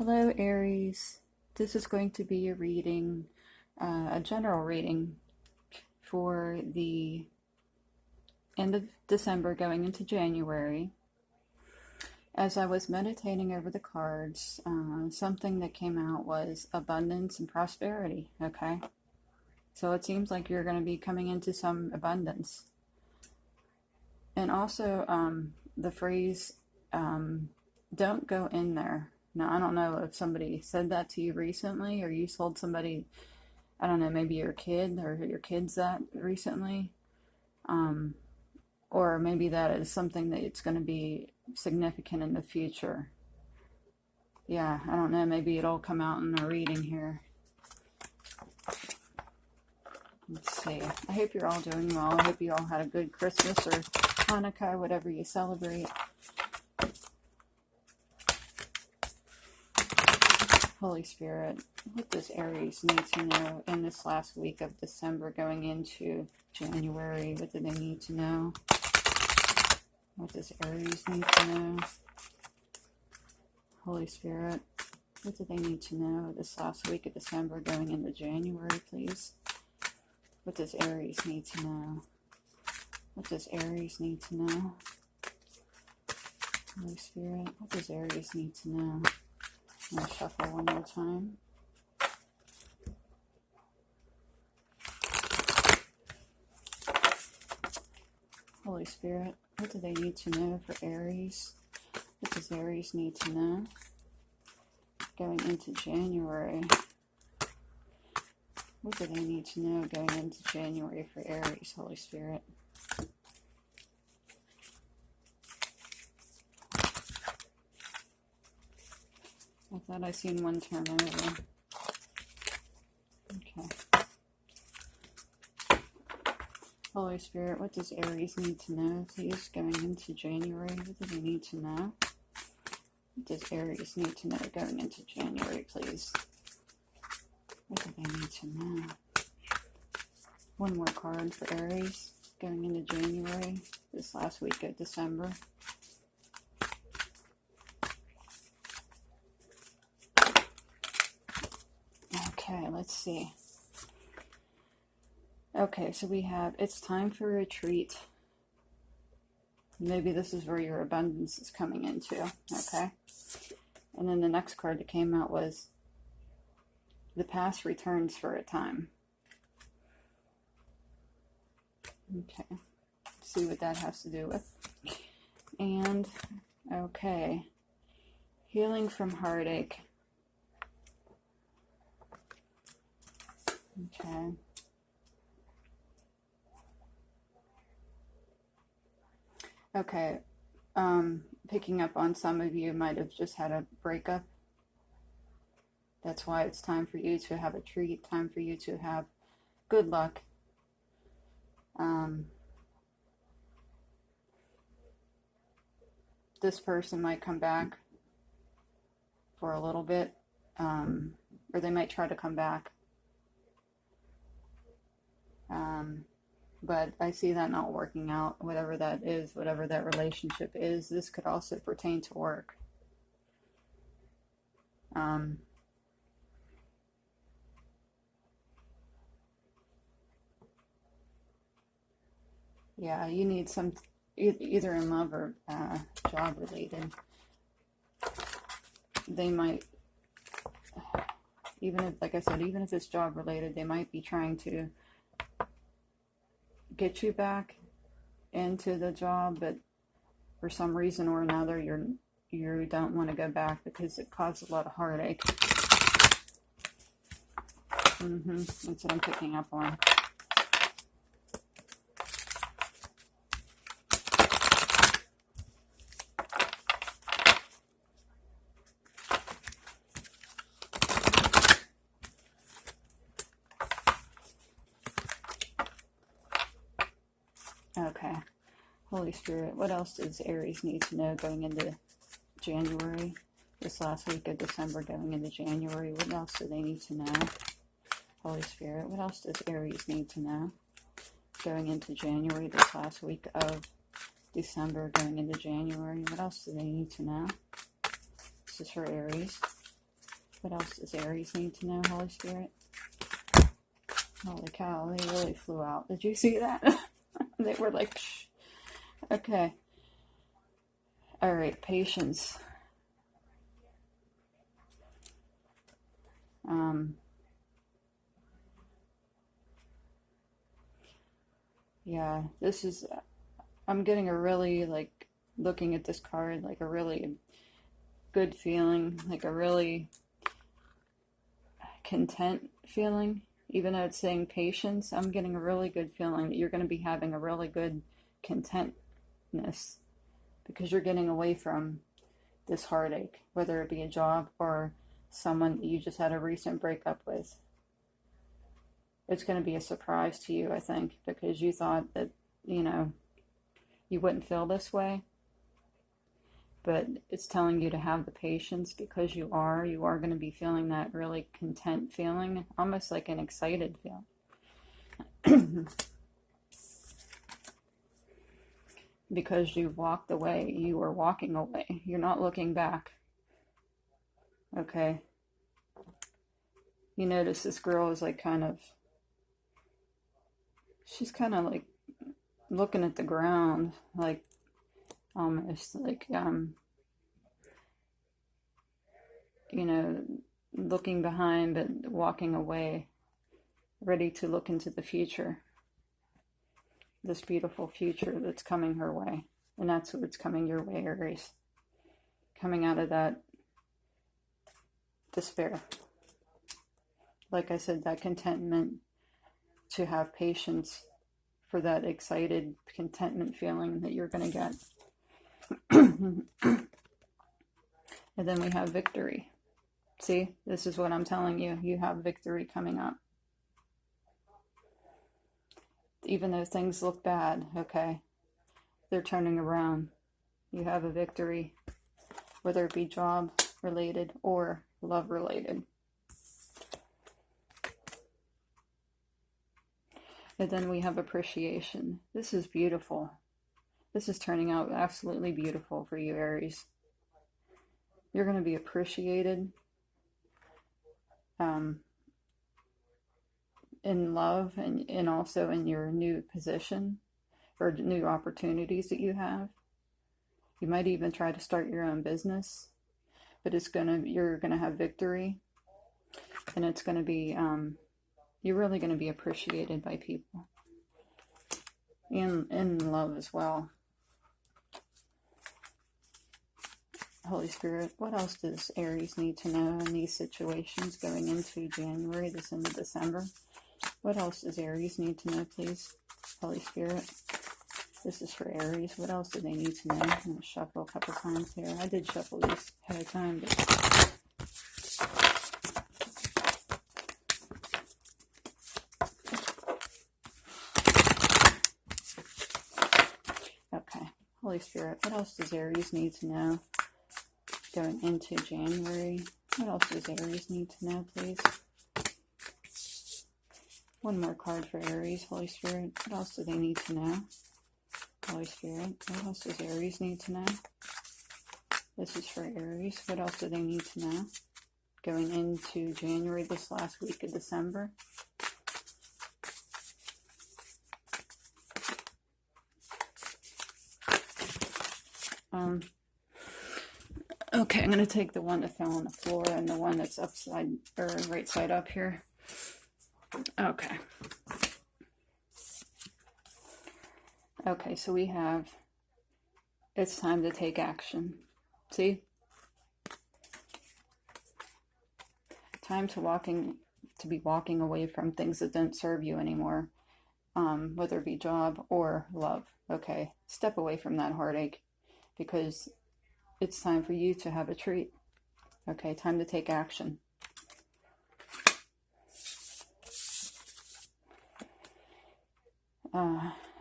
Hello, Aries. This is going to be a reading, a general reading for the end of December going into January. As I was meditating over the cards, something that came out was abundance and prosperity, okay? So it seems like you're going to be coming into some abundance. And also, the phrase, don't go in there. Now, I don't know if somebody said that to you recently, or you told somebody, I don't know, maybe your kid or your kids that recently. Or maybe that is something that it's going to be significant in the future. Yeah, I don't know, maybe it'll come out in a reading here. Let's see. I hope you're all doing well. I hope you all had a good Christmas or Hanukkah, whatever you celebrate. Holy Spirit, what does Aries need to know in this last week of December going into January? What do they need to know? What does Aries need to know? Holy Spirit, what do they need to know this last week of December going into January, please? What does Aries need to know? What does Aries need to know? Holy Spirit, what does Aries need to know? I'm going to shuffle one more time. Holy Spirit, what do they need to know for Aries? What does Aries need to know going into January? What do they need to know going into January for Aries, Holy Spirit? I thought I seen one turn over. Okay. Holy Spirit, what does Aries need to know, please, going into January? What do they need to know? What does Aries need to know going into January, please? What do they need to know? One more card for Aries going into January, this last week of December. Okay, let's see. Okay, so we have, it's time for a retreat. Maybe this is where your abundance is coming into, okay? And then the next card that came out was, the past returns for a time. Okay, let's see what that has to do with. And, okay, healing from heartache. Okay. Okay, picking up on some of you might have just had a breakup. That's why it's time for you to have a treat, time for you to have good luck. This person might come back for a little bit, or they might try to come back. But I see that not working out, whatever that is, whatever that relationship is. This could also pertain to work. Yeah, you need some, either in love or job related. They might, even if, like I said, even if it's job related, they might be trying to get you back into the job, but for some reason or another, you don't want to go back because it caused a lot of heartache. That's what I'm picking up on. Okay, Holy Spirit, what else does Aries need to know going into January? This last week of December going into January, what else do they need to know? Holy Spirit, what else does Aries need to know going into January, this last week of December going into January? What else do they need to know? This is for Aries. What else does Aries need to know, Holy Spirit? Holy cow, they really flew out. Did you see that? They were like, psh. Okay. All right, patience. Yeah, this is, I'm getting a really, like, looking at this card, like a really good feeling, like a really content feeling. Even though it's saying patience, I'm getting a really good feeling that you're going to be having a really good contentness because you're getting away from this heartache, whether it be a job or someone that you just had a recent breakup with. It's going to be a surprise to you, I think, because you thought that, you wouldn't feel this way. But it's telling you to have the patience because you are going to be feeling that really content feeling, almost like an excited feeling. Because you walked away, you are walking away. You're not looking back. Okay. You notice this girl is like she's kind of like looking at the ground, like almost like, looking behind but walking away, ready to look into the future. This beautiful future that's coming her way. And that's what's coming your way, Aries. Coming out of that despair. Like I said, that contentment, to have patience for that excited contentment feeling that you're going to get. And then we have victory. See, this is what I'm telling you. You have victory coming up. Even though things look bad, okay, they're turning around. You have a victory, whether it be job related or love related. And then we have appreciation. This is beautiful. This is turning out absolutely beautiful for you, Aries. You're going to be appreciated in love and also in your new position or new opportunities that you have. You might even try to start your own business, but you're going to have victory, and it's going to be, you're really going to be appreciated by people and in love as well. Holy Spirit, what else does Aries need to know in these situations going into January, this into December? What else does Aries need to know, please? Holy Spirit, this is for Aries. What else do they need to know? I'm going to shuffle a couple times here. I did shuffle these ahead of time, but... Okay. Holy Spirit, what else does Aries need to know going into January? What else does Aries need to know, please? One more card for Aries. Holy Spirit, what else do they need to know? Holy Spirit, what else does Aries need to know? This is for Aries. What else do they need to know going into January, this last week of December? Okay, I'm going to take the one that fell on the floor and the one that's upside, or right side up here. Okay. Okay, so we have, it's time to take action. See? Time to be walking away from things that don't serve you anymore, whether it be job or love. Okay, step away from that heartache because it's time for you to have a treat. Okay, time to take action.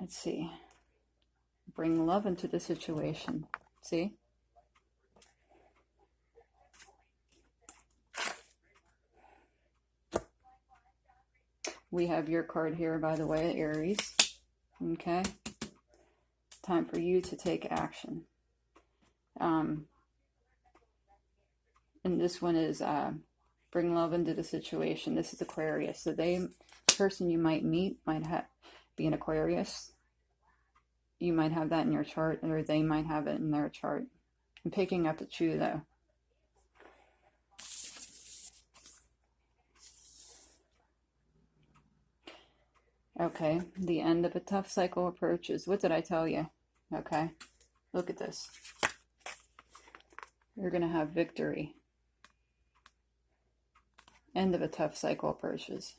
Let's see. Bring love into the situation. See? We have your card here, by the way, Aries. Okay? Time for you to take action. And this one is bring love into the situation. This is Aquarius. So the person you might meet might be an Aquarius. You might have that in your chart, or they might have it in their chart. I'm picking up the two, though. Okay, the end of a tough cycle approaches. What did I tell you? Okay, look at this. You're going to have victory. End of a tough cycle approaches.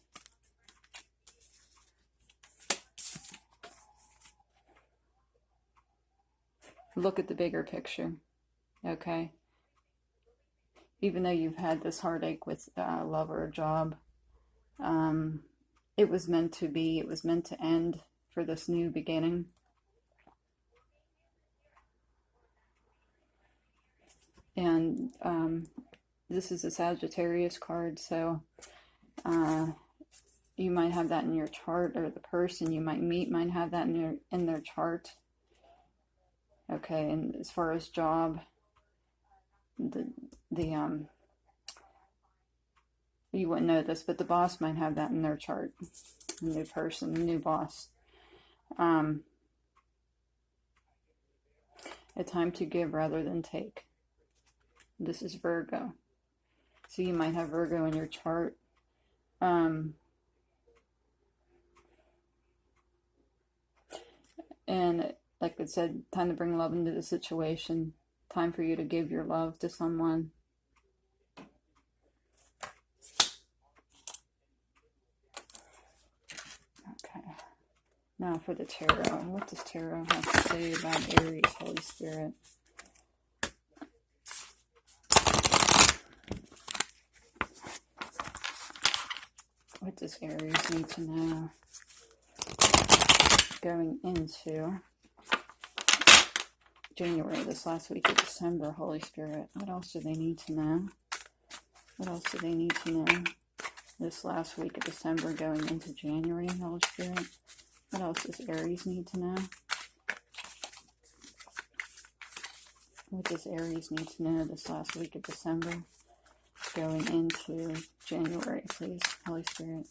Look at the bigger picture. Okay? Even though you've had this heartache with love or a job, it was meant to be. It was meant to end for this new beginning. And this is a Sagittarius card, so you might have that in your chart, or the person you might meet might have that in their chart. Okay, and as far as job, you wouldn't know this, but the boss might have that in their chart. A new person, a new boss. A time to give rather than take. This is Virgo. So you might have Virgo in your chart. And like I said, time to bring love into the situation. Time for you to give your love to someone. Okay. Now for the tarot. What does tarot have to say about Aries, Holy Spirit? What does Aries need to know going into January, this last week of December, Holy Spirit? What else do they need to know? What else do they need to know this last week of December going into January, Holy Spirit? What else does Aries need to know? What does Aries need to know this last week of December going into January, please, Holy Spirit?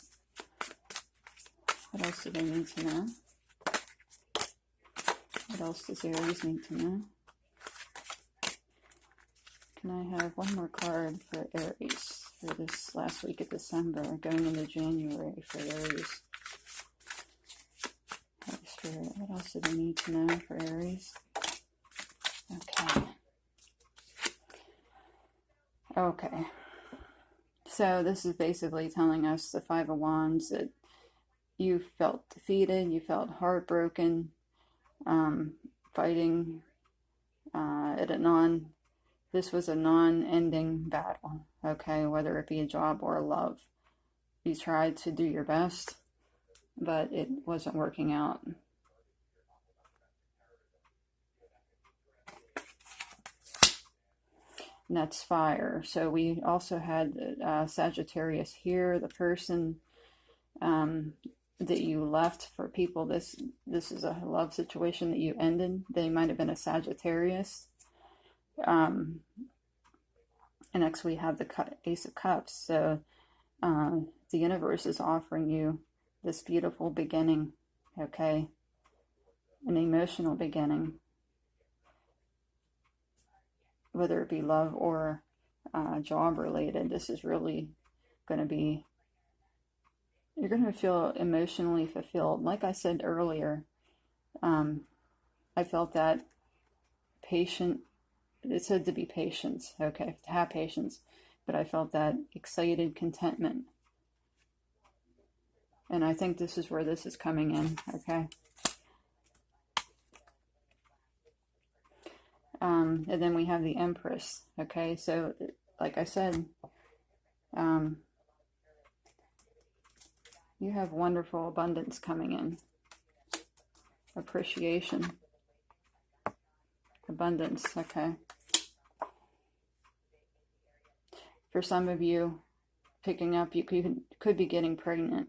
What else do they need to know? What else does Aries need to know? Can I have one more card for Aries for this last week of December going into January for Aries? Holy Spirit, what else do they need to know for Aries? Okay. So this is basically telling us, the Five of Wands, that you felt defeated, you felt heartbroken, fighting this was a non-ending battle, okay, whether it be a job or a love. You tried to do your best, but it wasn't working out. And that's fire. So we also had Sagittarius here, the person that you left for people. This is a love situation that you ended. They might have been a Sagittarius. And next we have the Ace of Cups. So the universe is offering you this beautiful beginning, okay? An emotional beginning. Whether it be love or job related, this is really going to be, you're going to feel emotionally fulfilled. Like I said earlier, I felt that patient, it said to be patient, okay, to have patience, but I felt that excited contentment. And I think this is where this is coming in, okay? And then we have the Empress, okay? So, like I said, you have wonderful abundance coming in. Appreciation. Abundance, okay? For some of you, picking up, you could be getting pregnant,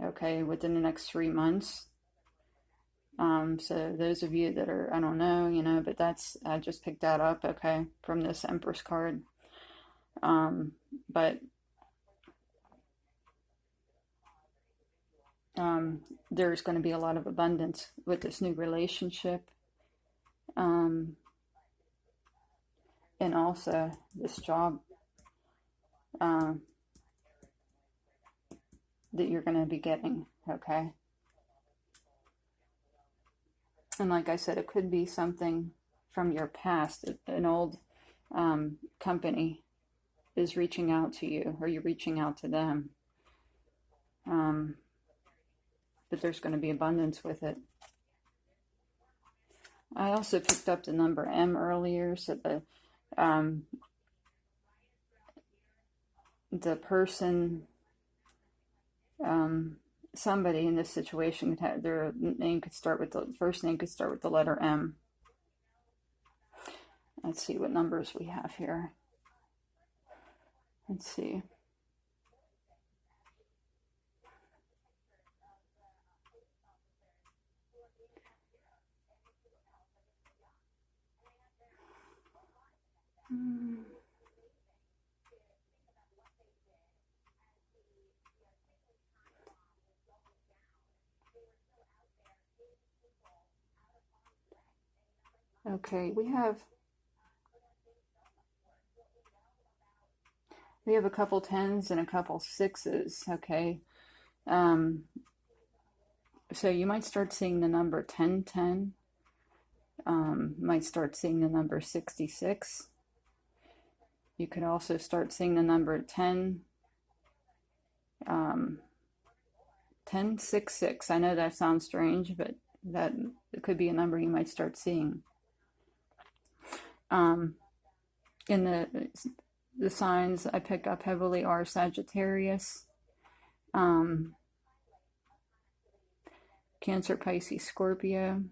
okay, within the next 3 months. So those of you that are, I don't know, but I just picked that up, okay, from this Empress card. But there's going to be a lot of abundance with this new relationship. And also this job that you're going to be getting, okay? And like I said, it could be something from your past. An old company is reaching out to you, or you're reaching out to them. But there's going to be abundance with it. I also picked up the number M earlier, so the person, somebody in this situation, their name could start with the first name could start with the letter M. Let's see what numbers we have here. Let's see. Okay, we have a couple tens and a couple sixes, okay? So you might start seeing the number 1010. Might start seeing the number 66. You could also start seeing the number 1066. I know that sounds strange, but that it could be a number you might start seeing. In the signs I pick up heavily are Sagittarius, Cancer, Pisces, Scorpio.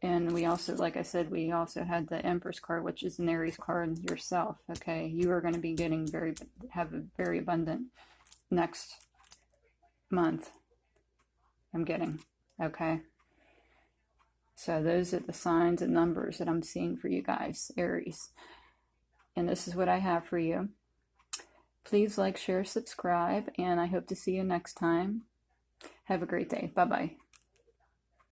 And we also, like I said, we also had the Empress card, which is an Aries card yourself, okay? You are going to be getting have a very abundant next month, I'm getting, okay? So those are the signs and numbers that I'm seeing for you guys, Aries. And this is what I have for you. Please like, share, subscribe, and I hope to see you next time. Have a great day. Bye-bye.